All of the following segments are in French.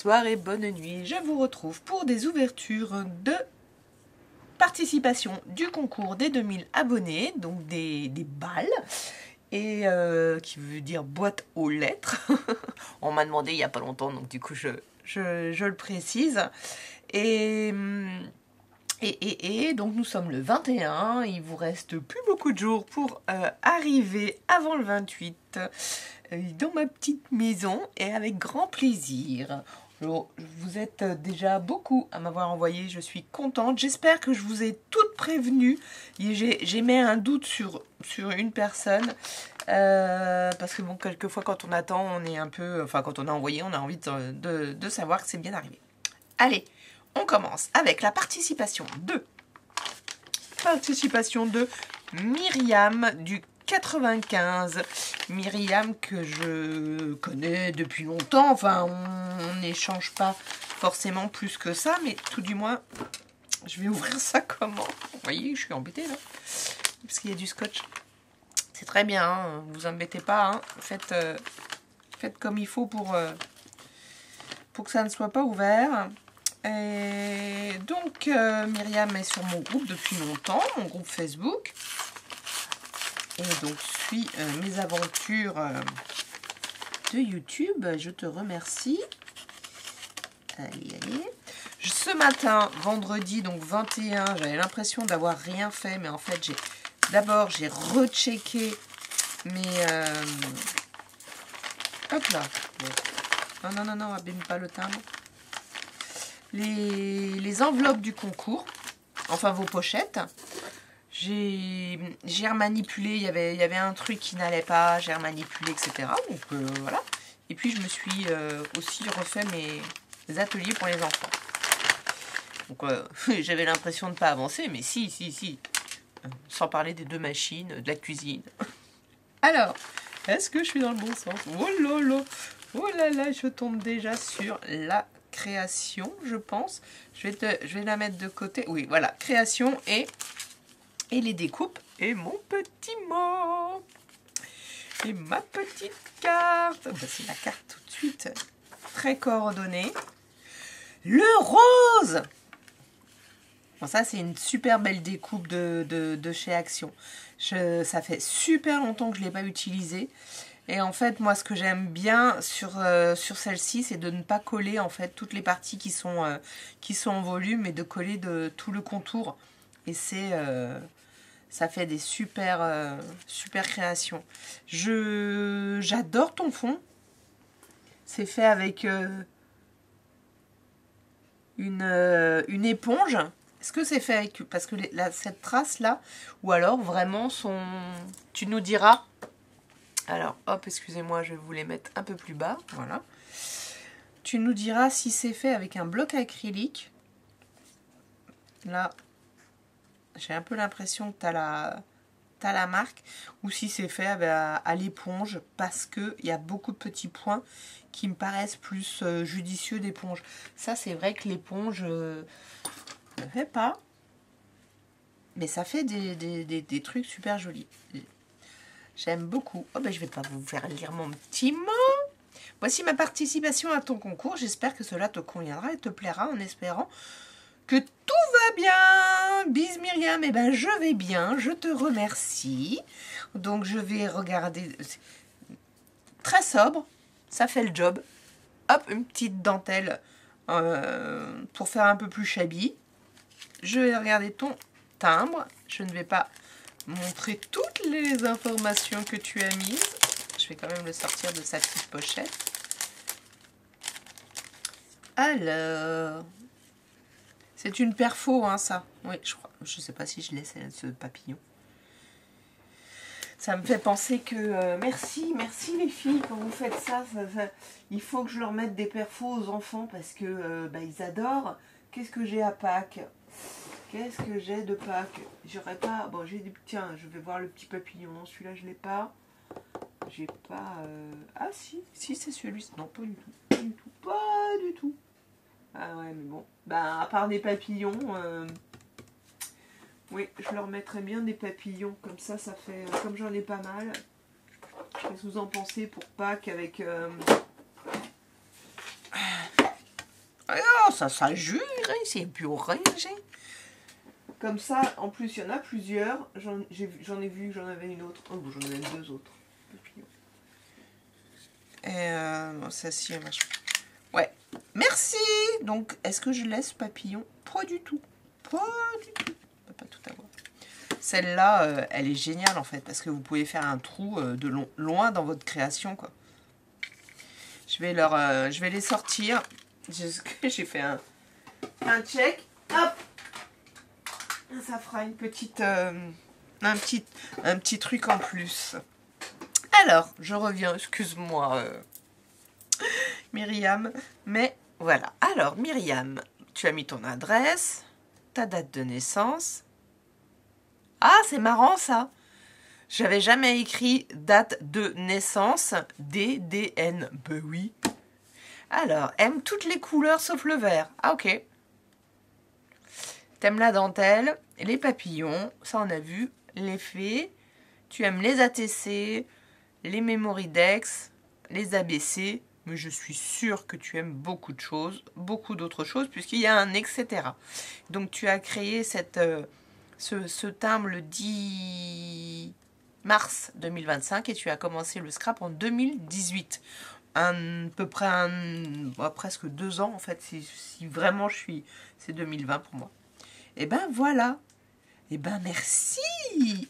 bonsoir et bonne nuit. Je vous retrouve pour des ouvertures de participation du concours des 2000 abonnés, donc des balles, et qui veut dire boîte aux lettres. On m'a demandé il n'y a pas longtemps, donc du coup je le précise. Et donc nous sommes le 21, il vous reste plus beaucoup de jours pour arriver avant le 28 dans ma petite maison et avec grand plaisir. Alors, vous êtes déjà beaucoup à m'avoir envoyé, je suis contente. J'espère que je vous ai toutes prévenues. J'ai mis un doute sur une personne parce que bon, quelquefois quand on attend, on est un peu... Enfin, quand on a envoyé, on a envie de savoir que c'est bien arrivé. Allez, on commence avec la participation de Myriam du 95. Myriam que je connais depuis longtemps. Enfin, on n'échange pas forcément plus que ça, mais tout du moins, je vais ouvrir ça comment? Vous voyez, je suis embêtée là, parce qu'il y a du scotch. C'est très bien, hein, vous embêtez pas. Hein. Faites comme il faut pour que ça ne soit pas ouvert. Et donc, Myriam est sur mon groupe depuis longtemps, mon groupe Facebook. Et donc, suit mes aventures de YouTube. Je te remercie. Allez. Ce matin, vendredi, donc 21, j'avais l'impression d'avoir rien fait. Mais en fait, d'abord, j'ai rechecké mes... Hop là. Bon. Non, abîme pas le timbre. Les enveloppes du concours, enfin vos pochettes, j'ai remanipulé, il y avait un truc qui n'allait pas, j'ai remanipulé, etc. Donc voilà. Et puis je me suis aussi refait mes ateliers pour les enfants. Donc j'avais l'impression de ne pas avancer, mais si. Sans parler des 2 machines, de la cuisine. Alors, est-ce que je suis dans le bon sens? Oh là là, je tombe déjà sur la création, je pense. Je vais la mettre de côté. Oui, voilà, création et les découpes. Et mon petit mot. Et ma petite carte. Voici la carte tout de suite. Très coordonnée. Le rose. Bon, ça, c'est une super belle découpe de chez Action. Ça fait super longtemps que je ne l'ai pas utilisée. Et en fait, moi, ce que j'aime bien sur celle-ci, c'est de ne pas coller en fait toutes les parties qui sont en volume, et de coller de tout le contour. Et ça fait des super créations. J'adore ton fond. C'est fait avec une éponge. Est-ce que c'est fait avec... Parce que cette trace-là, ou alors vraiment tu nous diras... Alors, hop, excusez-moi, je vais vous les mettre un peu plus bas. Voilà. Tu nous diras si c'est fait avec un bloc acrylique. Là, j'ai un peu l'impression que tu as la marque. Ou si c'est fait à l'éponge, parce qu'il y a beaucoup de petits points qui me paraissent plus judicieux d'éponge. Ça, c'est vrai que l'éponge ne fait pas. Mais ça fait des trucs super jolis. J'aime beaucoup. Oh ben, je ne vais pas vous faire lire mon petit mot. Voici ma participation à ton concours. J'espère que cela te conviendra et te plaira, en espérant que tout va bien. Bis Myriam. Eh ben, je vais bien. Je te remercie. Donc, je vais regarder. Très sobre. Ça fait le job. Hop, une petite dentelle pour faire un peu plus shabby. Je vais regarder ton timbre. Je ne vais pas montrer toutes les informations que tu as mises. Je vais quand même le sortir de sa petite pochette. Alors, c'est une perfo, hein, ça. Oui, je crois. Je sais pas si je laisse ce papillon. Ça me fait penser que... merci les filles, quand vous faites ça, il faut que je leur mette des perfos aux enfants parce que ils adorent. Qu'est-ce que j'ai à Pâques? Qu'est-ce que j'ai de Pâques? J'aurais pas... Bon, j'ai des... Tiens, je vais voir le petit papillon. Non, celui-là, je l'ai pas. J'ai pas... Ah, si, c'est celui-ci. Non, pas du tout. Pas du tout. Ah ouais, mais bon. Ben, à part des papillons... Oui, je leur mettrais bien des papillons. Comme ça fait... Comme j'en ai pas mal. Qu'est-ce que vous en pensez pour Pâques avec... ça jure, c'est plus rien. Comme ça, en plus, il y en a plusieurs. J'en ai vu, j'en avais une autre. Oh, j'en avais deux autres. Et ça si, machin. Ouais. Merci. Donc, est-ce que je laisse papillon? Pas du tout. Pas du tout. On peut pas tout avoir. Celle-là, elle est géniale en fait, parce que vous pouvez faire un trou de loin dans votre création, quoi. Je vais les sortir. J'ai fait un check. Hop. Ça fera une petite, un petit truc en plus. Alors, je reviens. Excuse-moi, Myriam. Mais voilà. Alors, Myriam, tu as mis ton adresse, ta date de naissance. Ah, c'est marrant ça. J'avais jamais écrit date de naissance, DDN. Ben oui. Alors, aime toutes les couleurs sauf le vert. Ah, ok. T'aimes la dentelle, les papillons, ça on a vu, les fées. Tu aimes les ATC, les Memoridex, les ABC. Mais je suis sûre que tu aimes beaucoup de choses, beaucoup d'autres choses, puisqu'il y a un etc. Donc tu as créé ce timbre le 10 mars 2025 et tu as commencé le scrap en 2018. À peu près presque 2 ans en fait, si vraiment c'est 2020 pour moi. Et ben voilà. Et ben merci.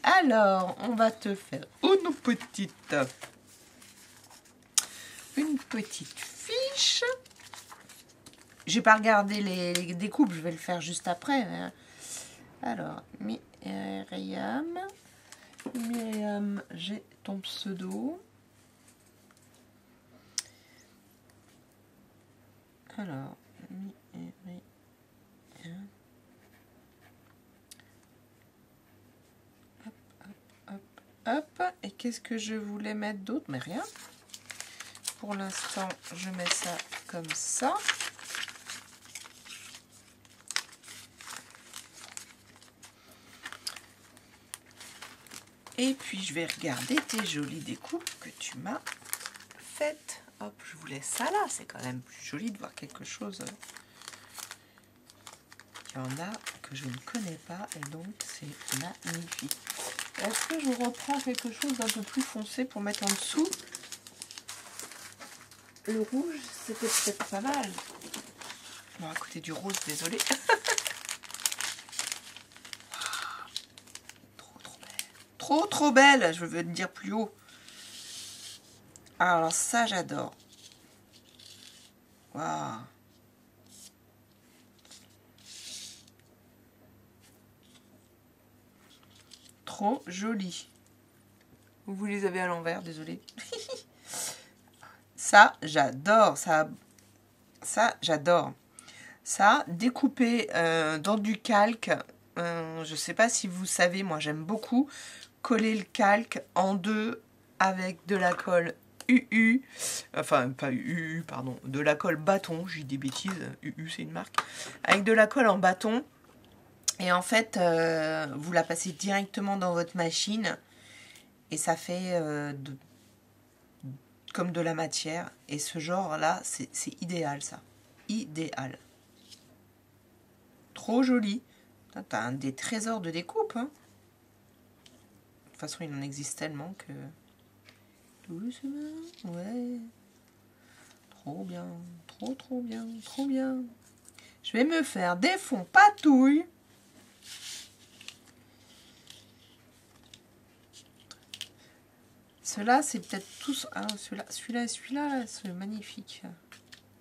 Alors, on va te faire une petite fiche. J'ai pas regardé les découpes, je vais le faire juste après. Alors, Myriam, j'ai ton pseudo. Alors, Myriam. Hop, et qu'est-ce que je voulais mettre d'autre? Mais rien. Pour l'instant, je mets ça comme ça. Et puis, je vais regarder tes jolies découpes que tu m'as faites. Hop, je vous laisse ça là. C'est quand même plus joli de voir quelque chose. Il y en a que je ne connais pas et donc c'est magnifique. Est-ce que je reprends quelque chose d'un peu plus foncé pour mettre en dessous? Le rouge, c'était peut-être pas mal. Bon, à côté du rose, désolé. Trop belle. Trop belle, je veux te dire plus haut. Alors ça, j'adore. Waouh. Trop joli. Vous les avez à l'envers, désolé. Ça, j'adore. Ça, j'adore. Ça, découpé dans du calque. Je sais pas si vous savez, moi j'aime beaucoup coller le calque en deux avec de la colle UU. Enfin, pas UU, pardon. De la colle bâton. J'ai des bêtises. UU, c'est une marque. Avec de la colle en bâton. Et en fait, vous la passez directement dans votre machine et ça fait comme de la matière. Et ce genre-là, c'est idéal, ça. Idéal. Trop joli. T'as des trésors de découpe. Hein. De toute façon, il en existe tellement que... Doucement, ouais. Trop bien, trop bien, trop bien. Je vais me faire des fonds patouilles. Ceux-là, c'est peut-être tous... Ah, celui-là, c'est magnifique.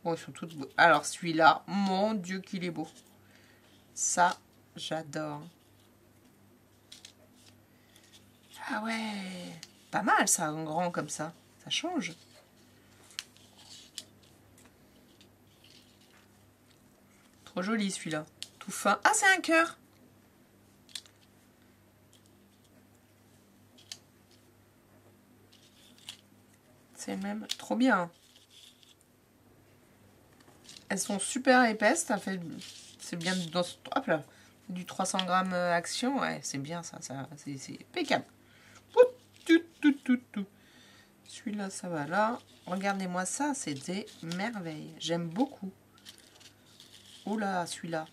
Bon, ils sont tous beaux. Alors, celui-là, mon Dieu, qu'il est beau. Ça, j'adore. Ah ouais. Pas mal, ça, en grand comme ça. Ça change. Trop joli, celui-là. Tout fin. Ah, c'est un cœur. C'est même trop bien. Elles sont super épaisses. Ça fait... C'est bien dans ce... Hop là. Du 300 grammes action. Ouais, c'est bien ça. C'est impeccable. Celui-là, ça va là. Regardez-moi ça. C'est des merveilles. J'aime beaucoup. Oh là, celui-là.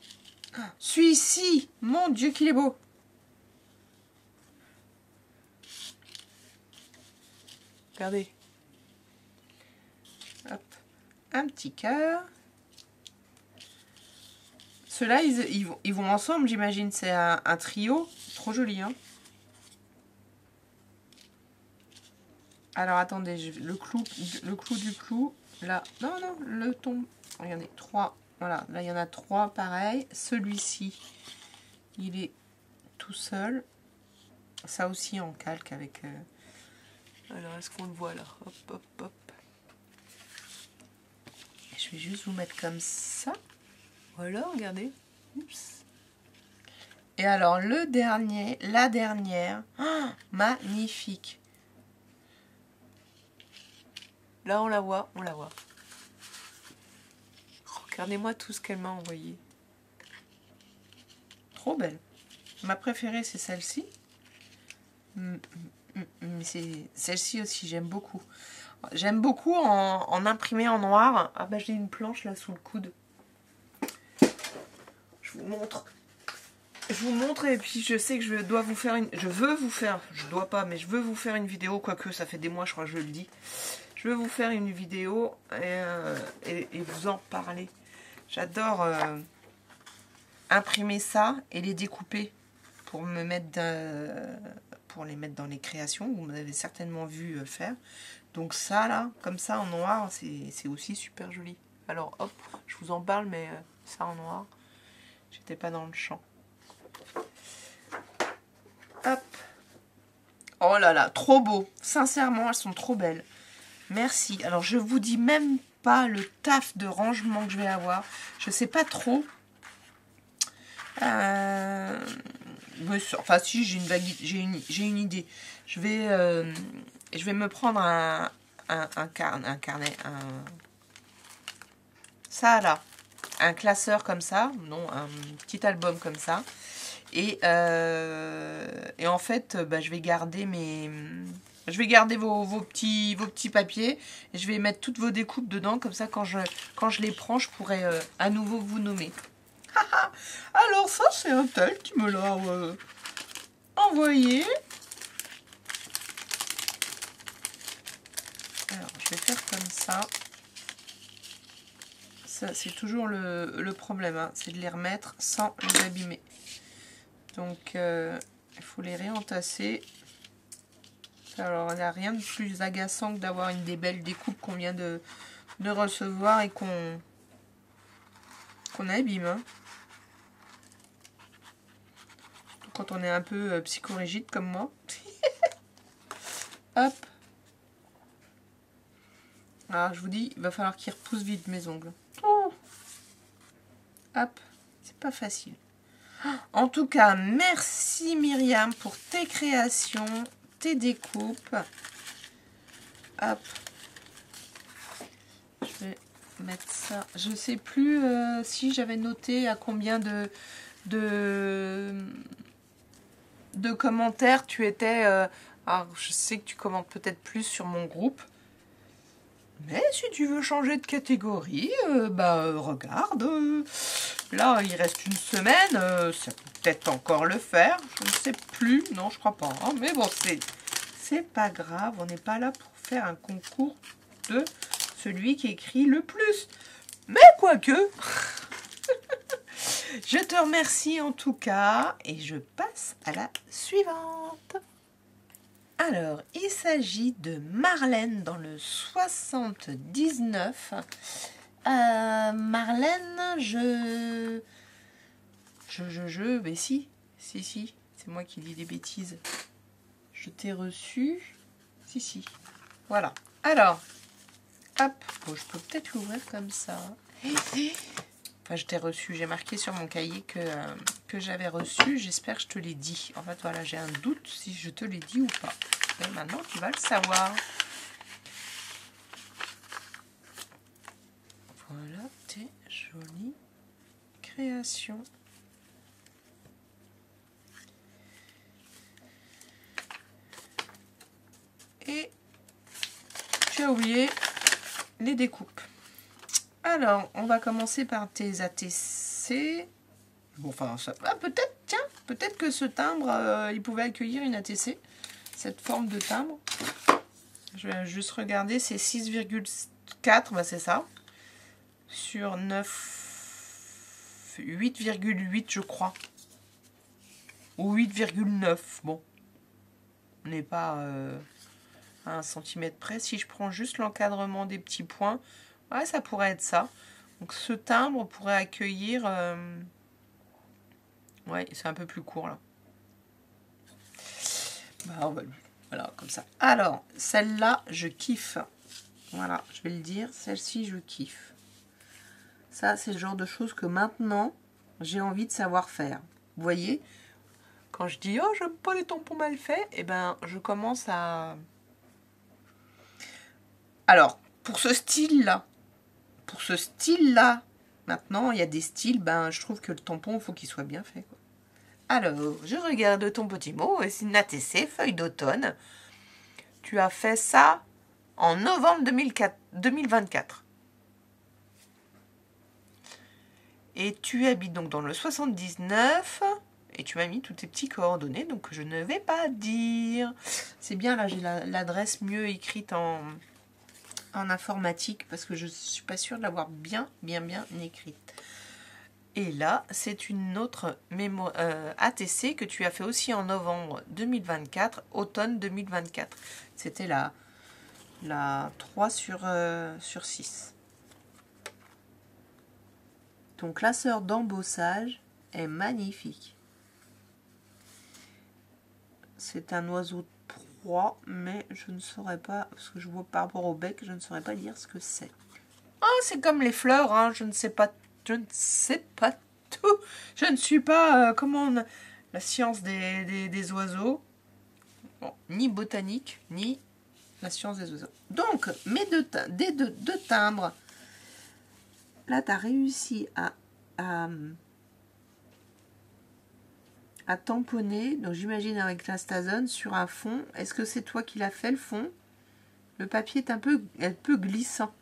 Celui-ci, mon Dieu qu'il est beau. Regardez. Hop. Un petit cœur. Ceux-là, ils vont ensemble, j'imagine. C'est un trio. Trop joli, hein. Alors, attendez. Le clou du clou. Là. Non, non, le tombe. Regardez, 3. Voilà, là, il y en a 3, pareil. Celui-ci, il est tout seul. Ça aussi en calque avec... Alors, est-ce qu'on le voit, là? Hop, hop, hop. Je vais juste vous mettre comme ça. Voilà, regardez. Oups. Et alors, le dernier, la dernière. Oh, magnifique. Là, on la voit, on la voit. Regardez-moi tout ce qu'elle m'a envoyé. Trop belle. Ma préférée, c'est celle-ci. Mais c'est celle-ci aussi, j'aime beaucoup. J'aime beaucoup en imprimer en noir. Ah bah j'ai une planche là sous le coude. Je vous montre. Je vous montre et puis je sais que je dois vous faire une... Je veux vous faire... Je dois pas, mais je veux vous faire une vidéo. Quoique ça fait des mois, je crois que je le dis. Je veux vous faire une vidéo et vous en parler. J'adore imprimer ça et les découper pour me mettre pour les mettre dans les créations. Vous m'avez certainement vu faire. Donc ça là, comme ça en noir, c'est aussi super joli. Alors hop, je vous en parle, mais ça en noir, j'étais pas dans le champ. Hop. Oh là là, trop beau. Sincèrement, elles sont trop belles. Merci. Alors je vous dis même pas le taf de rangement que je vais avoir. Je sais pas trop. Enfin si, j'ai une idée. Je vais me prendre un carnet, ça là, un classeur comme ça, non, un petit album comme ça. Et en fait, bah, je vais garder vos petits papiers et je vais mettre toutes vos découpes dedans, comme ça quand je les prends, je pourrai à nouveau vous nommer. Alors ça, c'est un tel qui me l'a envoyé. Alors, je vais faire comme ça. Ça, c'est toujours le problème, hein, c'est de les remettre sans les abîmer. Donc, il faut les réentasser. Alors, il n'y a rien de plus agaçant que d'avoir des belles découpes qu'on vient de recevoir et qu'on abîme. Hein. Quand on est un peu psychorigide comme moi. Hop. Alors, je vous dis, il va falloir qu'ils repoussent vite mes ongles. Oh. Hop. C'est pas facile. En tout cas, merci Myriam pour tes créations, tes découpes. Hop. Je vais mettre ça. Je sais plus si j'avais noté à combien de commentaires tu étais. Alors, je sais que tu commentes peut-être plus sur mon groupe. Mais si tu veux changer de catégorie, regarde. Là, il reste une semaine. Ça peut peut-être encore le faire. Je ne sais plus. Non, je crois pas. Hein. Mais bon, c'est pas grave. On n'est pas là pour faire un concours de celui qui écrit le plus. Mais quoique. Je te remercie en tout cas. Et je passe à la suivante. Alors, il s'agit de Marlène dans le 79. Marlène, mais si, c'est moi qui dis des bêtises. Je t'ai reçu. Si. Voilà. Alors, hop, bon, je peux peut-être l'ouvrir comme ça. Enfin, je t'ai reçu, j'ai marqué sur mon cahier que j'avais reçu. J'espère que je te l'ai dit. En fait, voilà, j'ai un doute si je te l'ai dit ou pas. Et maintenant, tu vas le savoir. Voilà, tes jolies créations. Et tu as oublié les découpes. Alors, on va commencer par tes ATC. Bon, enfin, peut-être, tiens, peut-être que ce timbre, il pouvait accueillir une ATC. Cette forme de timbre. Je vais juste regarder, c'est 6,4, bah c'est ça. Sur 9, 8,8 je crois. Ou 8,9, bon. On n'est pas à 1 cm près. Si je prends juste l'encadrement des petits points, ouais, ça pourrait être ça. Donc ce timbre pourrait accueillir... ouais, c'est un peu plus court là. Bah, voilà, comme ça. Alors, celle-là, je kiffe. Voilà, je vais le dire. Celle-ci, je kiffe. Ça, c'est le genre de choses que maintenant, j'ai envie de savoir faire. Vous voyez, quand je dis « Oh, j'aime pas les tampons mal faits », eh ben, je commence à... Alors, pour ce style-là, maintenant, il y a des styles, ben, je trouve que le tampon, il faut qu'il soit bien fait, quoi. Alors, je regarde ton petit mot, c'est une ATC, feuille d'automne. Tu as fait ça en novembre 2024. Et tu habites donc dans le 79. Et tu m'as mis toutes tes petites coordonnées, donc je ne vais pas dire. C'est bien, là, j'ai l'adresse mieux écrite en informatique, parce que je ne suis pas sûre de l'avoir bien écrite. Et là, c'est une autre ATC que tu as fait aussi en novembre 2024, automne 2024. C'était la 3 sur 6. Ton classeur d'embossage est magnifique. C'est un oiseau de proie, mais je ne saurais pas, parce que je vois par rapport au bec, je ne saurais pas dire ce que c'est. Ah, c'est comme les fleurs, hein, je ne sais pas tout. Je ne suis pas, la science des oiseaux. Bon, ni botanique, ni la science des oiseaux. Donc, mes deux timbres. Là, tu as réussi à tamponner. Donc, j'imagine avec l'Astazone sur un fond. Est-ce que c'est toi qui l'as fait, le fond? Le papier est un peu glissant.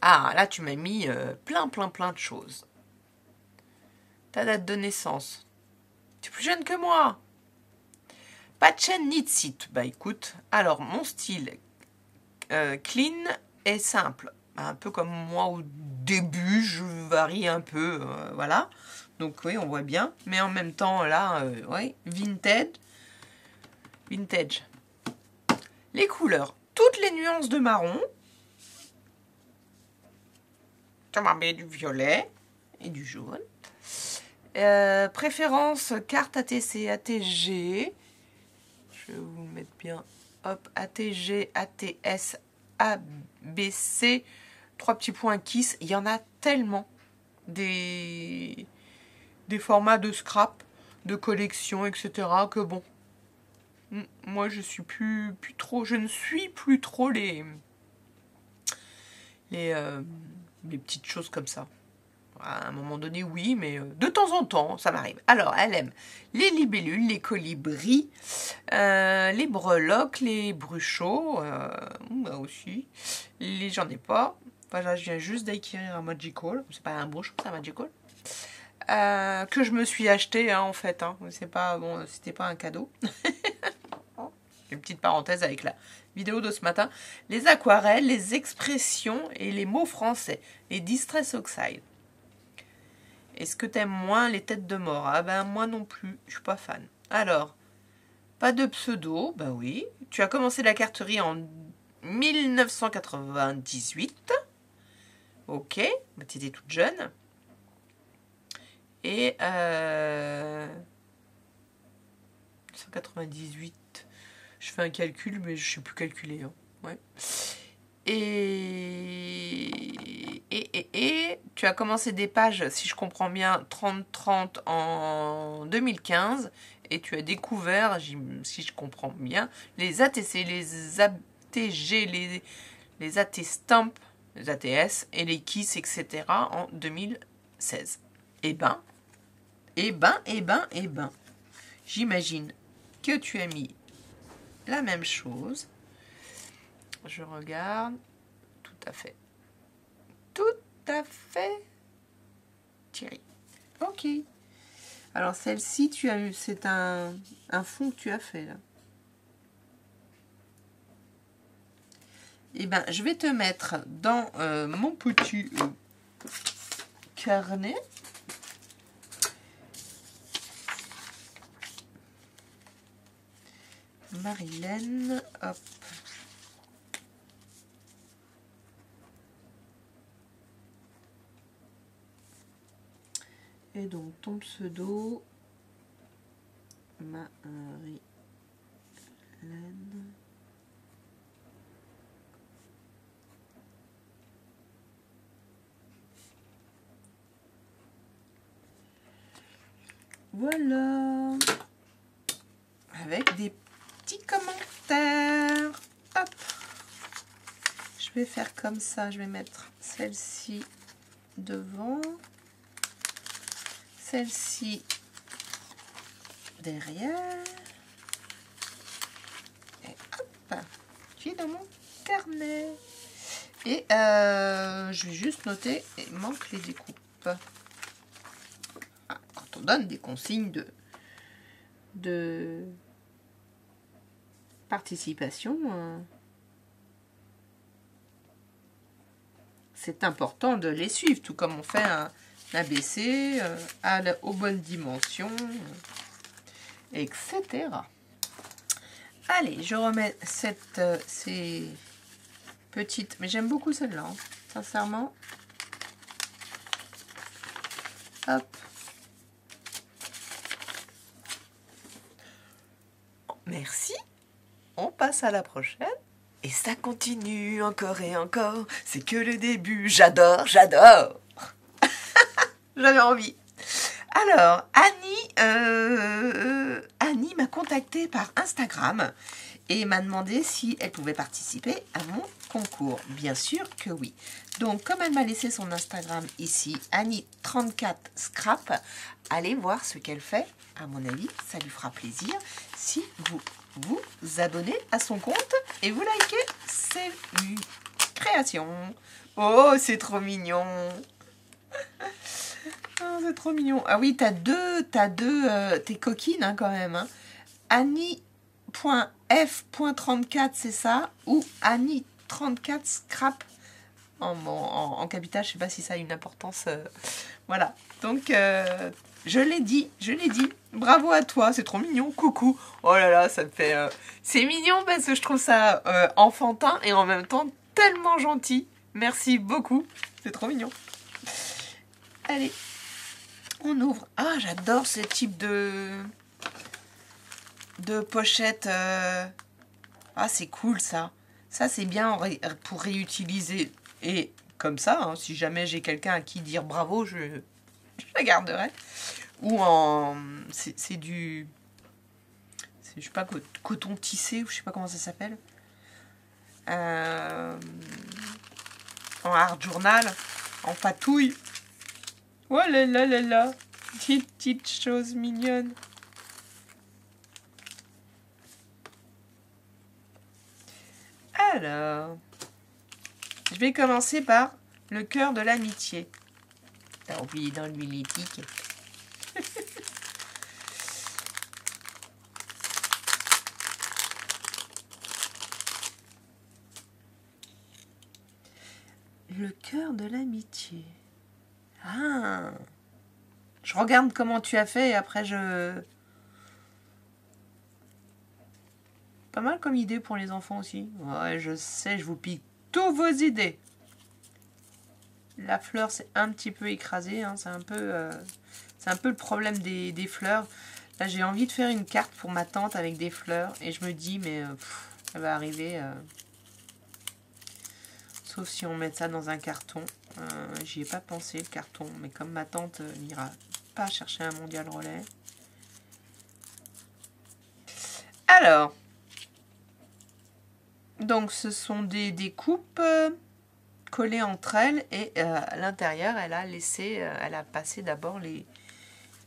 Ah, là, tu m'as mis plein de choses. Ta date de naissance. Tu es plus jeune que moi. Pas de chaîne ni de site. Bah écoute, alors mon style clean et simple. Un peu comme moi au début, je varie un peu, voilà. Donc oui, on voit bien. Mais en même temps, là, oui, vintage. Les couleurs, toutes les nuances de marron. Tu m'as mis du violet et du jaune. Préférence carte ATC, ATG. Je vais vous mettre bien. Hop, ATG, ATS, ABC. 3 petits points Kiss. Il y en a tellement des formats de scrap, de collection, etc. que bon. Moi, je suis plus trop. Je ne suis plus trop les petites choses comme ça. À un moment donné, oui, mais de temps en temps, ça m'arrive. Alors, elle aime les libellules, les colibris, les breloques, les bruchots, moi aussi. J'en ai pas. Enfin, là, je viens juste d'acquérir un Magical. C'est pas un bruchot, c'est un Magical. Que je me suis acheté, hein, en fait. Hein. C'est pas, bon, c'était pas un cadeau. Une petite parenthèse avec la vidéo de ce matin. Les aquarelles, les expressions et les mots français. Les Distress Oxide. Est-ce que t'aimes moins les têtes de mort? Ah ben moi non plus, je suis pas fan. Alors, pas de pseudo, ben oui. Tu as commencé la carterie en 1998. Ok, bah, tu étais toute jeune. Et 1998, je fais un calcul, mais je ne sais plus calculer. Hein. Ouais. Et tu as commencé des pages, si je comprends bien, 30-30 en 2015. Et tu as découvert, si je comprends bien, les ATC, les ATG, les AT Stamp, les ATS et les Kiss, etc. en 2016. Eh ben, j'imagine que tu as mis la même chose. Je regarde. Tout à fait. tout à fait, Thierry. Ok. Alors celle-ci, tu as eu, c'est un fond que tu as fait là. Eh ben, je vais te mettre dans mon petit carnet. Marilène, hop. Et donc ton pseudo, Marilène. Voilà. Avec des petits commentaires. Hop. Je vais faire comme ça. Je vais mettre celle-ci devant. Celle-ci derrière. Et hop. Tu es dans mon carnet. Et je vais juste noter. Il manque les découpes. Quand on donne des consignes de participation, c'est important de les suivre, tout comme on fait un ABC aux bonnes dimensions, etc. Allez, je remets ces petites, mais j'aime beaucoup celle-là, hein, sincèrement. Hop. Merci. On passe à la prochaine. Et ça continue encore et encore. C'est que le début. J'adore, j'adore. J'avais envie. Alors, Annie m'a contactée par Instagram et m'a demandé si elle pouvait participer à mon concours. Bien sûr que oui. Donc, comme elle m'a laissé son Instagram ici, Annie34Scrap, allez voir ce qu'elle fait. À mon avis, ça lui fera plaisir si vous vous abonnez à son compte et vous likez ses créations. Oh, c'est trop mignon. Oh, c'est trop mignon. Ah oui, t'as deux tes coquines hein, quand même. Hein. Annie.f.34, c'est ça, ou Annie34Scrap en capital, je sais pas si ça a une importance. Voilà. Donc, je l'ai dit. Bravo à toi, c'est trop mignon. Coucou. Oh là là, ça me fait. C'est mignon parce que je trouve ça enfantin et en même temps tellement gentil. Merci beaucoup. C'est trop mignon. Allez, on ouvre. Ah, j'adore ce type de pochette. Ah, c'est cool ça. Ça, c'est bien pour réutiliser. Et comme ça, hein, si jamais j'ai quelqu'un à qui dire bravo, je la garderai. Ou en... C'est du... Je sais pas, coton tissé, ou je sais pas comment ça s'appelle. En art journal, en patouille. Oh là là là là. Petite chose mignonne. Alors, je vais commencer par le cœur de l'amitié. T'as oublié d'enlever l'étiquette. Le cœur de l'amitié. Ah. Je regarde comment tu as fait et après je... Pas mal comme idée pour les enfants aussi. Ouais, je sais, je vous pique tous vos idées. La fleur, c'est un petit peu écrasé. Hein, c'est un peu le problème des fleurs. Là, j'ai envie de faire une carte pour ma tante avec des fleurs. Et je me dis, mais ça va arriver... sauf si on met ça dans un carton. J'y ai pas pensé, le carton. Mais comme ma tante n'ira pas chercher un mondial relais. Alors... Donc, ce sont des découpes collées entre elles. Et à l'intérieur, elle a passé d'abord les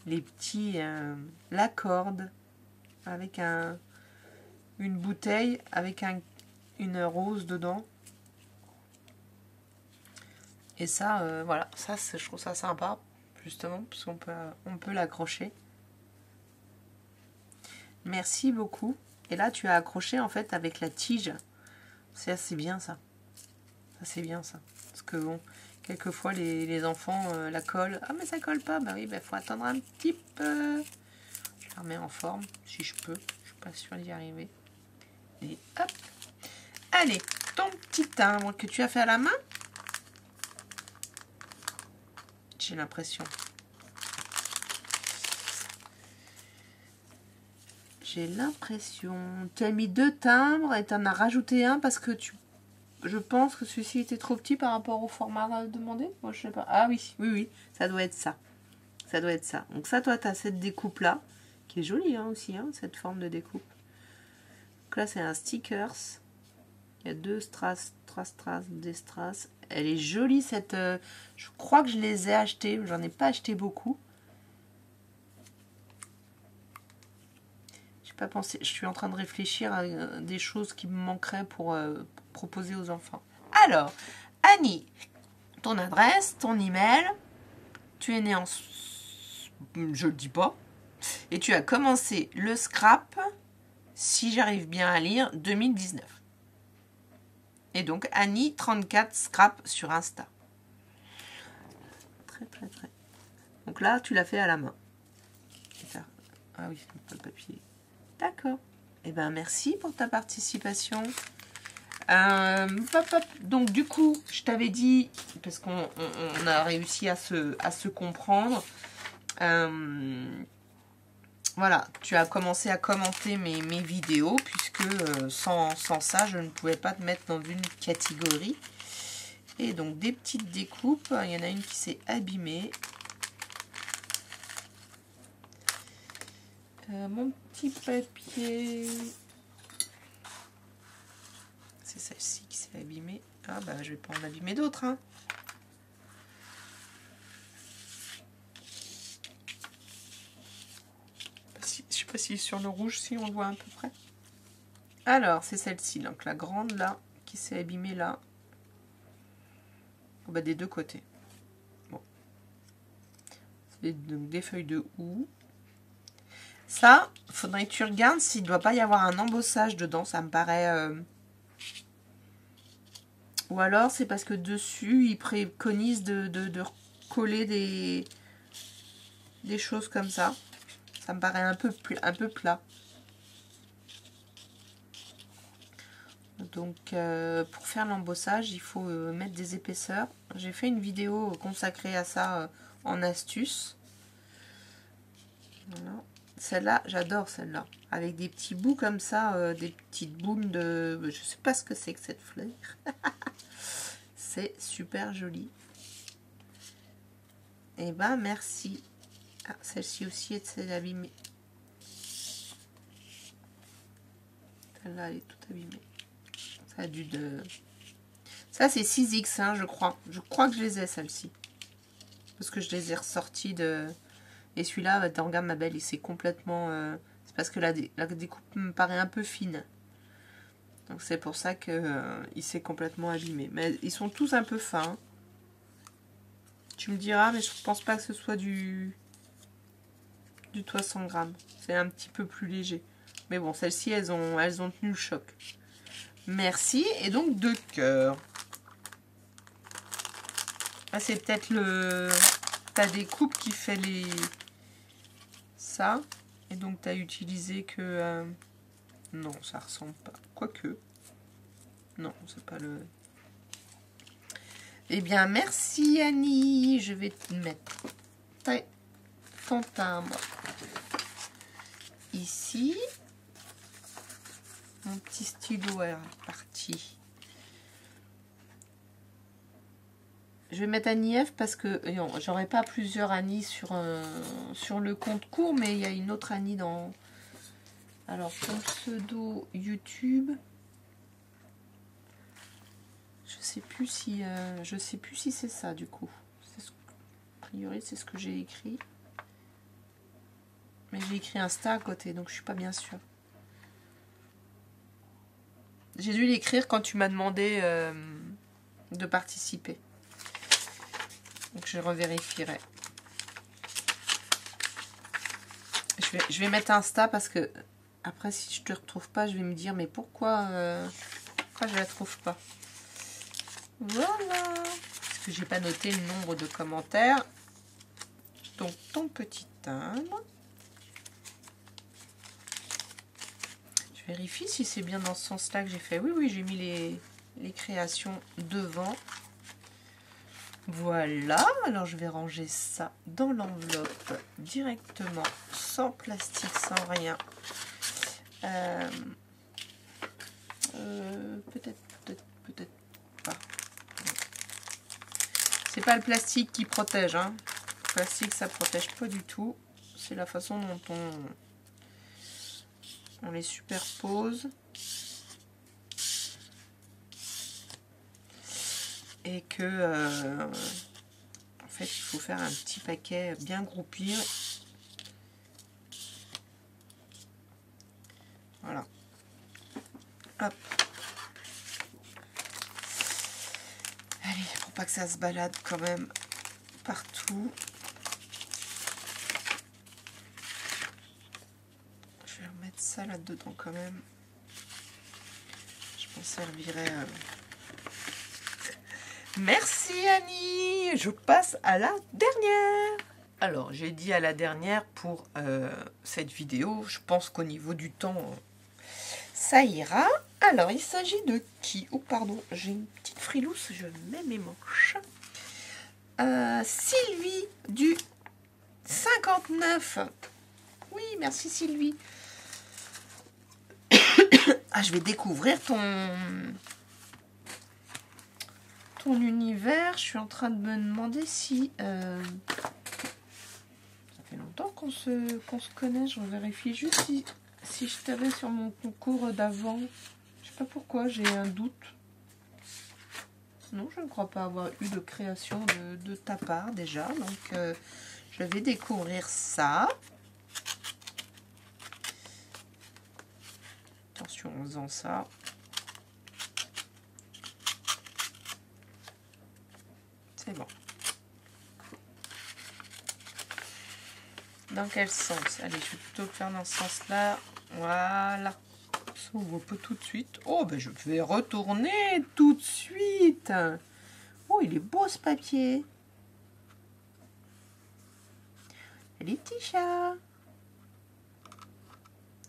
petits... la corde avec une bouteille avec une rose dedans. Et ça, voilà, ça je trouve ça sympa, justement, parce qu'on peut l'accrocher. Merci beaucoup. Et là, tu as accroché, en fait, avec la tige. C'est assez bien, ça. Ça, c'est bien, ça. Parce que, bon, quelquefois, les enfants la collent. Ah, mais ça colle pas. Bah oui, bah, faut attendre un petit peu. Je la remets en forme, si je peux. Je suis pas sûre d'y arriver. Et hop. Allez, ton petit timbre que tu as fait à la main. J'ai l'impression. J'ai l'impression. Tu as mis 2 timbres et tu en as rajouté un parce que je pense que celui-ci était trop petit par rapport au format demandé. Moi, je sais pas. Ah oui, oui, ça doit être ça. Ça doit être ça. Donc ça, toi, tu as cette découpe-là, qui est jolie hein, aussi, hein, cette forme de découpe. Donc là, c'est un stickers. Il y a 2 strass, 3 strass, des strass. Elle est jolie, cette... je crois que je les ai achetés. J'en ai pas acheté beaucoup. J'ai pas pensé. Je suis en train de réfléchir à des choses qui me manqueraient pour proposer aux enfants. Alors, Annie, ton adresse, ton email. Tu es née en... Je le dis pas. Et tu as commencé le scrap, si j'arrive bien à lire, 2019. Et donc, Annie34 scrap sur Insta. Très, très, très. Donc là, tu l'as fait à la main. Ah oui, pas le papier. D'accord. Eh bien, merci pour ta participation. Donc, du coup, je t'avais dit, parce qu'on a réussi à se comprendre, voilà, tu as commencé à commenter mes vidéos, puisque sans ça, je ne pouvais pas te mettre dans une catégorie. Et donc, des petites découpes. Il y en a une qui s'est abîmée. Mon petit papier... C'est celle-ci qui s'est abîmée. Ah bah, je vais pas en abîmer d'autres, hein. Je sais pas si sur le rouge, si on le voit à peu près. Alors, c'est celle-ci, donc la grande là, qui s'est abîmée là. Oh, bah, des deux côtés. Bon. C'est des feuilles de houx. Ça, faudrait que tu regardes s'il ne doit pas y avoir un embossage dedans, ça me paraît... Ou alors, c'est parce que dessus, ils préconisent de coller des choses comme ça. Ça me paraît un peu plat. Donc, pour faire l'embossage, il faut mettre des épaisseurs. J'ai fait une vidéo consacrée à ça en astuce. Voilà. Celle-là, j'adore celle-là. Avec des petits bouts comme ça, des petites boules de... Je sais pas ce que c'est que cette fleur. C'est super joli. Et ben, merci. Ah, celle-ci aussi est abîmée. Celle-là, elle est toute abîmée. Ça a dû de... Ça, c'est 6X, hein, je crois. Je crois que je les ai, celles-ci. Parce que je les ai ressorties de... Et celui-là, bah, regarde ma belle, il s'est complètement... C'est parce que la découpe me paraît un peu fine. Donc c'est pour ça que il s'est complètement abîmé. Mais ils sont tous un peu fins. Tu me diras, mais je pense pas que ce soit du 300 grammes. C'est un petit peu plus léger. Mais bon, celles-ci, elles ont tenu le choc. Merci. Et donc, 2 cœurs. Ah, c'est peut-être ta découpe qui fait les... Ça. Et donc, tu as utilisé que... Non, ça ressemble pas. Quoique. Non, c'est pas le... Eh bien, merci Annie. Je vais te mettre ton timbre ici. Mon petit stylo est parti. Je vais mettre Annie F parce que j'aurai pas plusieurs Annie sur le compte court, mais il y a une autre Annie dans... Alors, ton pseudo YouTube... Je sais plus si c'est ça du coup. A priori, c'est ce que j'ai écrit. Mais j'ai écrit Insta à côté, donc je suis pas bien sûre. J'ai dû l'écrire quand tu m'as demandé de participer. Donc je revérifierai. Je vais mettre Insta parce que après si je te retrouve pas, je vais me dire mais pourquoi je la trouve pas. Voilà. Parce que j'ai pas noté le nombre de commentaires. Donc ton petit timbre. Je vérifie si c'est bien dans ce sens-là que j'ai fait. Oui, oui, j'ai mis les créations devant. Voilà, alors je vais ranger ça dans l'enveloppe directement, sans plastique, sans rien. Peut-être pas. C'est pas le plastique qui protège, hein. Le plastique, ça protège pas du tout. C'est la façon dont on les superpose. Et que en fait il faut faire un petit paquet bien groupir. Voilà. Hop. Allez, pour pas que ça se balade quand même partout. Je vais remettre ça là-dedans quand même. Je m'en servirai. Merci Annie. Je passe à la dernière. Alors, j'ai dit à la dernière pour cette vidéo. Je pense qu'au niveau du temps, ça ira. Alors, il s'agit de qui? Oh, pardon, j'ai une petite frilousse. Je mets mes manches. Sylvie du 59. Oui, merci Sylvie. Ah, je vais découvrir ton univers. Je suis en train de me demander si... ça fait longtemps qu'on se connaît. Je vérifie juste si je t'avais sur mon concours d'avant. Je sais pas pourquoi, j'ai un doute. Non, je ne crois pas avoir eu de création de ta part déjà. Donc, je vais découvrir ça. Attention en faisant ça. C'est bon. Dans quel sens? Allez, je vais plutôt le faire dans ce sens-là. Voilà. Ça ouvre pas tout de suite. Oh, ben je vais retourner tout de suite. Oh, il est beau ce papier. Les petits chats.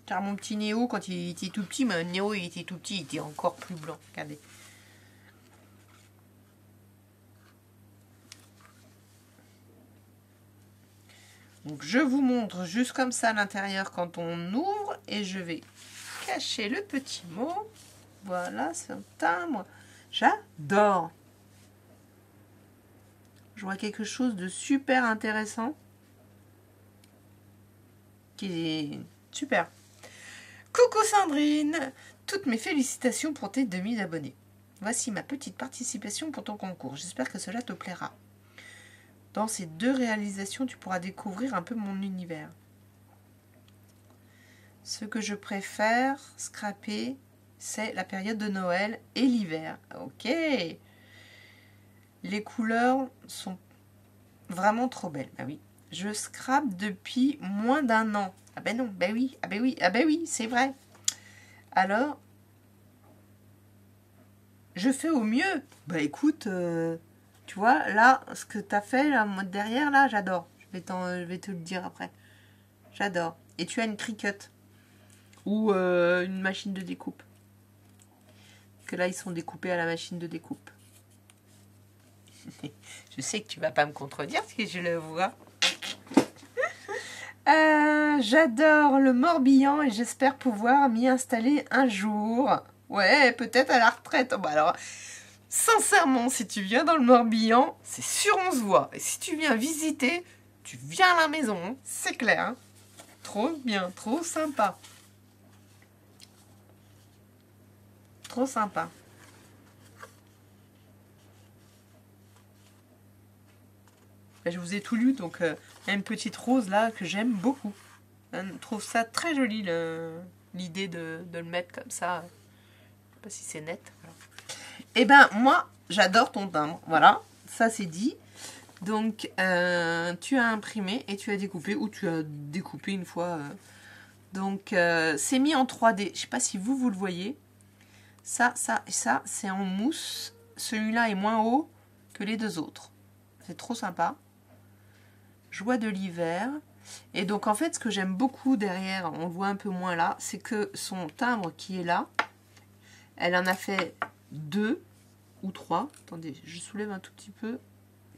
Car mon petit Néo, quand il était tout petit, mais Néo il était tout petit, il était encore plus blanc. Regardez. Donc je vous montre juste comme ça à l'intérieur quand on ouvre et je vais cacher le petit mot. Voilà, c'est un timbre. J'adore. Je vois quelque chose de super intéressant qui est super. Coucou Sandrine, toutes mes félicitations pour tes 2000 abonnés. Voici ma petite participation pour ton concours. J'espère que cela te plaira. Dans ces 2 réalisations, tu pourras découvrir un peu mon univers. Ce que je préfère scraper, c'est la période de Noël et l'hiver. Ok. Les couleurs sont vraiment trop belles. Ah oui. Je scrape depuis moins d'1 an. Ah ben non, ben oui, ah ben oui, ah ben oui, c'est vrai. Alors, je fais au mieux. Bah écoute, tu vois, là, ce que tu as fait, là, moi, derrière, là, j'adore. Je vais te le dire après. J'adore. Et tu as une Cricut. Ou une machine de découpe. Que là, ils sont découpés à la machine de découpe. Je sais que tu vas pas me contredire, parce que je le vois. J'adore le Morbihan et j'espère pouvoir m'y installer un jour. Ouais, peut-être à la retraite. Bah alors, sincèrement, si tu viens dans le Morbihan, c'est sûr on se voit. Et si tu viens visiter, tu viens à la maison, hein, c'est clair. Hein. Trop bien, trop sympa. Trop sympa. Je vous ai tout lu, donc il y a une petite rose là que j'aime beaucoup. Je trouve ça très joli, l'idée de le mettre comme ça. Je sais pas si c'est net. Voilà. Et ben moi, j'adore ton timbre. Voilà, ça c'est dit. Donc, tu as imprimé et tu as découpé, ou tu as découpé une fois. Donc, c'est mis en 3D. Je ne sais pas si vous le voyez. Ça, c'est en mousse. Celui-là est moins haut que les deux autres. C'est trop sympa. Joie de l'hiver. Et donc, en fait, ce que j'aime beaucoup derrière, on le voit un peu moins là, c'est que son timbre qui est là, elle en a fait 2 ou 3. Attendez, je soulève un tout petit peu.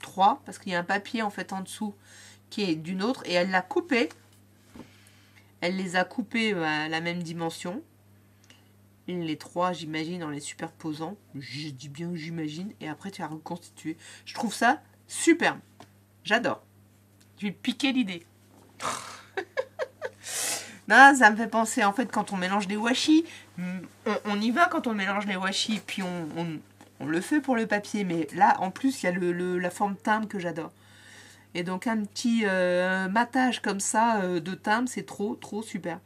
3, parce qu'il y a un papier en fait en dessous qui est d'une autre, et elle l'a coupé. Elle les a coupés à la même dimension. Les 3, j'imagine, en les superposant. Je dis bien j'imagine. Et après, tu as reconstitué. Je trouve ça superbe. J'adore. Je vais piquer l'idée. Non, ça me fait penser, en fait, quand on mélange des washi, on y va quand on mélange les washi, puis on le fait pour le papier, mais là, en plus, il y a la forme timbre que j'adore. Et donc, un petit matage comme ça de timbre, c'est trop super.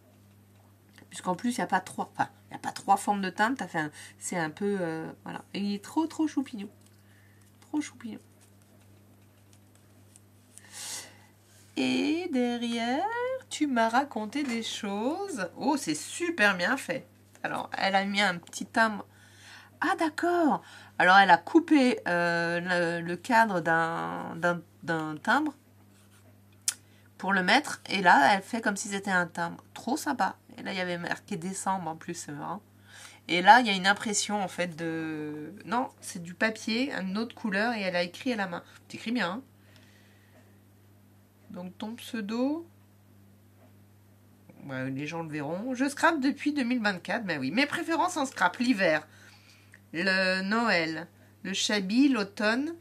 Puisqu'en plus, il n'y a pas 3. Enfin, il n'y a pas 3 formes de timbre. C'est un peu... voilà. Et il est trop choupignon. Trop choupignon. Et derrière, tu m'as raconté des choses. Oh, c'est super bien fait. Alors, elle a mis un petit timbre. Ah, d'accord. Alors, elle a coupé le cadre d'un timbre pour le mettre. Et là, elle fait comme si c'était un timbre. Trop sympa. Et là, il y avait marqué décembre en plus, c'est marrant. Et là, il y a une impression en fait de... Non, c'est du papier, une autre couleur, et elle a écrit à la main. Tu écris bien, hein? Donc, ton pseudo... Ouais, les gens le verront. Je scrape depuis 2024, ben oui. Mes préférences en scrap, l'hiver, le Noël, le shabby, l'automne,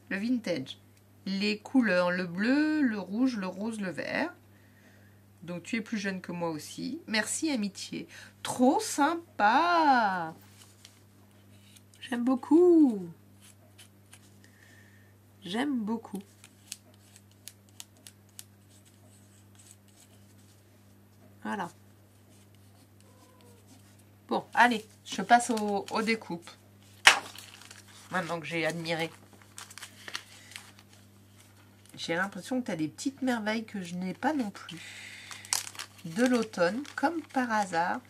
le vintage. Les couleurs, le bleu, le rouge, le rose, le vert. Donc tu es plus jeune que moi aussi. Merci amitié. Trop sympa. J'aime beaucoup. J'aime beaucoup. Voilà. Bon, allez, je passe aux découpes. Maintenant que j'ai admiré. J'ai l'impression que tu as des petites merveilles que je n'ai pas non plus. De l'automne, comme par hasard.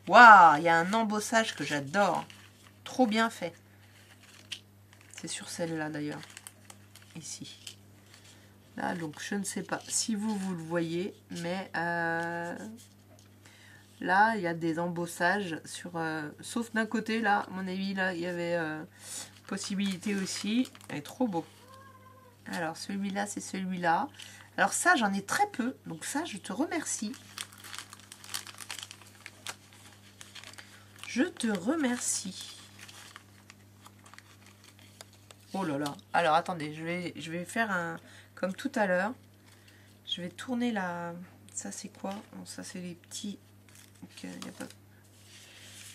Waouh, il y a un embossage que j'adore. Trop bien fait. C'est sur celle-là d'ailleurs. Ici. Là, donc je ne sais pas si vous le voyez, mais là, il y a des embossages sur... sauf d'un côté, là, à mon avis, là, il y avait possibilité aussi. Elle est trop beau. Alors, celui-là, c'est celui-là. Alors ça, j'en ai très peu. Donc ça, je te remercie. Je te remercie. Oh là là. Alors, attendez, je vais faire un... Comme tout à l'heure. Je vais tourner la... Ça, c'est quoi? Bon, ça, c'est les petits... Okay, y a pas...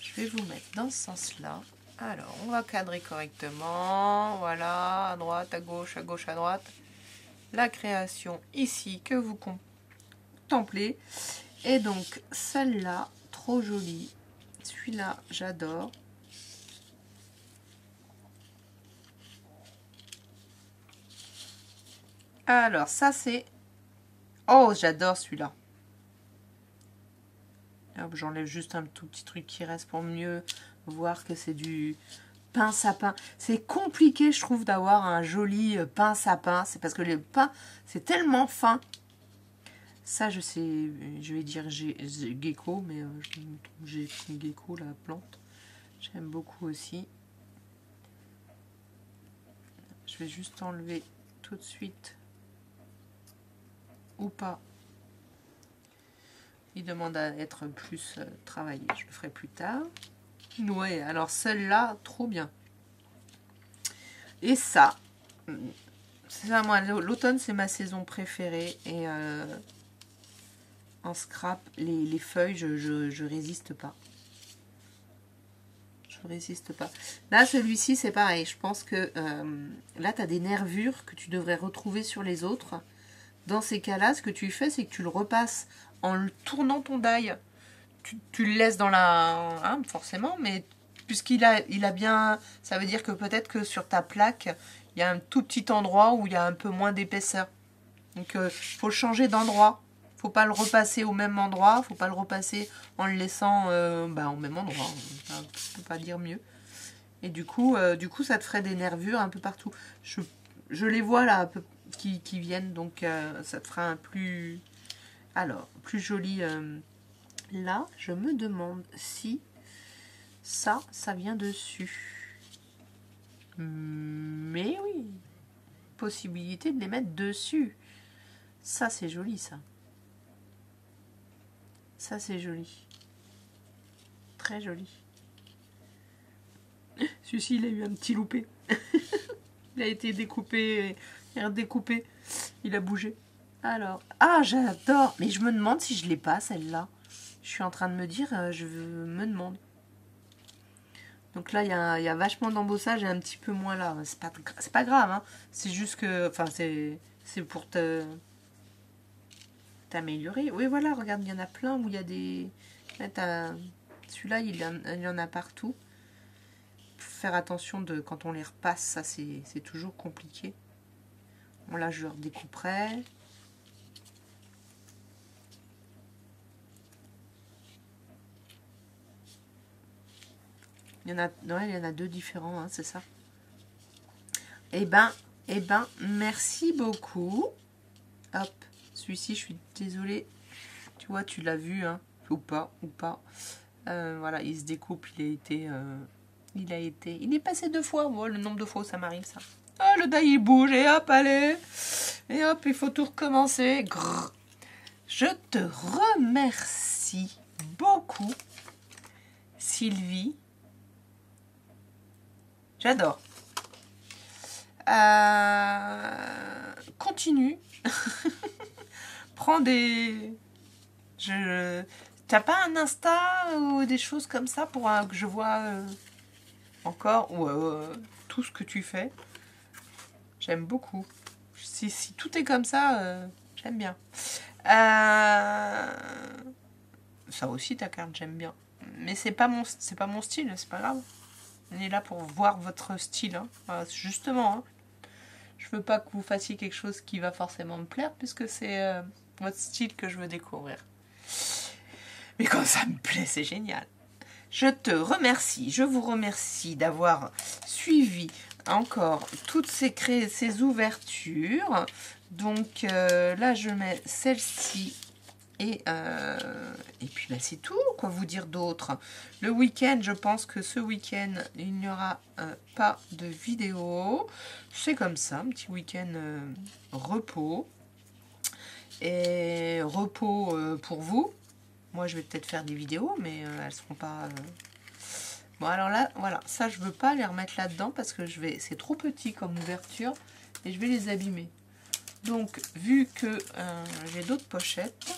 Je vais vous mettre dans ce sens-là. Alors, on va cadrer correctement. Voilà, à droite, à gauche, à droite. La création ici que vous contemplez. Et donc, celle-là, trop jolie. Celui-là, j'adore. Alors, ça, c'est... Oh, j'adore celui-là. J'enlève juste un tout petit truc qui reste pour mieux voir que c'est du pince à pain. C'est compliqué, je trouve, d'avoir un joli pince à pain. C'est parce que le pain, c'est tellement fin. Ça, je sais, je vais dire gecko, mais j'ai gecko, la plante. J'aime beaucoup aussi. Je vais juste enlever tout de suite. Ou pas. Il demande à être plus travaillé. Je le ferai plus tard. Ouais, alors celle-là, trop bien. Et ça, c'est ça, moi, l'automne, c'est ma saison préférée. Et en scrap, les feuilles, je résiste pas. Je résiste pas. Là, celui-ci, c'est pareil. Je pense que là, tu as des nervures que tu devrais retrouver sur les autres. Dans ces cas-là, ce que tu fais, c'est que tu le repasses en le tournant ton die. Tu le laisses dans la... Hein, forcément, mais puisqu'il a bien... Ça veut dire que peut-être que sur ta plaque, il il y a un tout petit endroit où il y a un peu moins d'épaisseur. Donc, faut le changer d'endroit. Faut pas le repasser au même endroit. Faut pas le repasser en le laissant au même endroit. On peut pas dire mieux. Et du coup, ça te ferait des nervures un peu partout. Je les vois là, un peu, qui viennent. Donc, ça te fera un plus... Alors, plus joli... Là, je me demande si ça vient dessus. Mais oui, possibilité de les mettre dessus. Ça, c'est joli, ça. Ça, c'est joli. Très joli. Celui-ci, il a eu un petit loupé. Il a été découpé et redécoupé. Il a bougé. Alors, ah, j'adore. Mais je me demande si je l'ai pas, celle-là. Je suis en train de me dire, je me demande. Donc là, il y a vachement d'embossage et un petit peu moins là. C'est pas grave, hein. C'est juste que... Enfin, c'est pour t'améliorer. Oui, voilà, regarde, il y en a plein où il y a des... Celui-là, il y en a partout. Faut faire attention quand on les repasse, ça, c'est toujours compliqué. Bon, là, je le redécouperai. Il y en a deux différents, hein, c'est ça. Eh ben, merci beaucoup. Hop, celui-ci, je suis désolée. Tu vois, tu l'as vu, hein, ou pas. Voilà, il se découpe, il est passé 2 fois. Moi, le nombre de fois où ça m'arrive, ça. Ah, le die, il bouge, et hop, allez. Et hop, il faut tout recommencer. Grrr. Je te remercie beaucoup, Sylvie. J'adore. Continue. Prends des... T'as pas un Insta ou des choses comme ça pour que je vois encore tout ce que tu fais? J'aime beaucoup. Si tout est comme ça, j'aime bien. Ça aussi, ta carte, j'aime bien. Mais c'est pas mon style, c'est pas grave. On est là pour voir votre style. Hein. Justement, hein. Je veux pas que vous fassiez quelque chose qui va forcément me plaire, puisque c'est votre style que je veux découvrir. Mais quand ça me plaît, c'est génial. Je vous remercie d'avoir suivi encore toutes ces ouvertures. Donc là, je mets celle-ci. Et puis c'est tout, quoi vous dire d'autre. Le week-end, je pense que ce week-end, il n'y aura pas de vidéo. C'est comme ça, un petit week-end repos. Et repos pour vous. Moi, je vais peut-être faire des vidéos, mais elles seront pas... Bon, alors là, voilà, ça, je veux pas les remettre là-dedans parce que c'est trop petit comme ouverture et je vais les abîmer. Donc, vu que j'ai d'autres pochettes,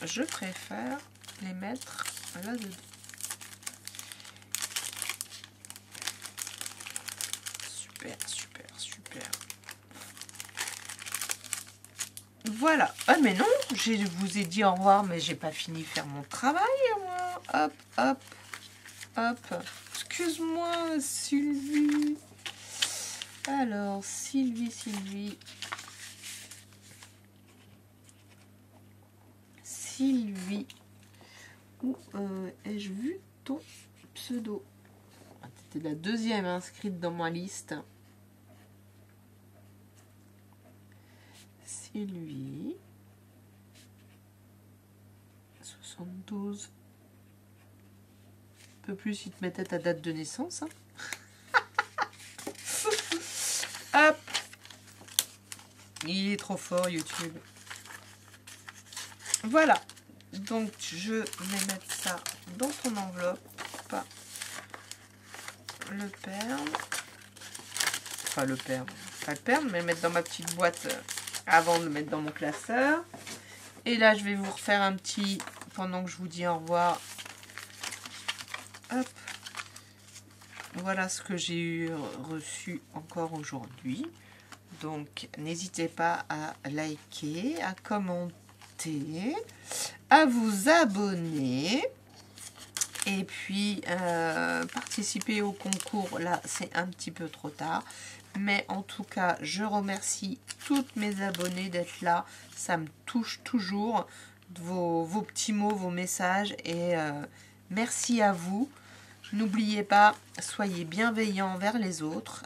je préfère les mettre là-dedans. Super. Voilà. Ah mais non, je vous ai dit au revoir, mais j'ai pas fini de faire mon travail, moi. Hop. Excuse-moi, Sylvie. Alors, Sylvie. Où ai-je vu ton pseudo? C'était la deuxième inscrite dans ma liste. Sylvie. 72. Un peu plus si tu mettais ta date de naissance. Hein. Hop. Il est trop fort, YouTube. Voilà. Donc, je vais mettre ça dans ton enveloppe. Pas le perdre. Enfin, le perdre. Pas le perdre, mais le mettre dans ma petite boîte avant de le mettre dans mon classeur. Et là, je vais vous refaire un petit... Pendant que je vous dis au revoir. Hop. Voilà ce que j'ai reçu encore aujourd'hui. Donc, n'hésitez pas à liker, à commenter, à vous abonner. Et puis, participer au concours, là, c'est un petit peu trop tard. Mais en tout cas, je remercie toutes mes abonnés d'être là. Ça me touche toujours, vos petits mots, vos messages. Et merci à vous. N'oubliez pas, soyez bienveillants envers les autres.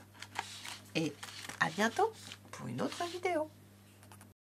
Et à bientôt pour une autre vidéo.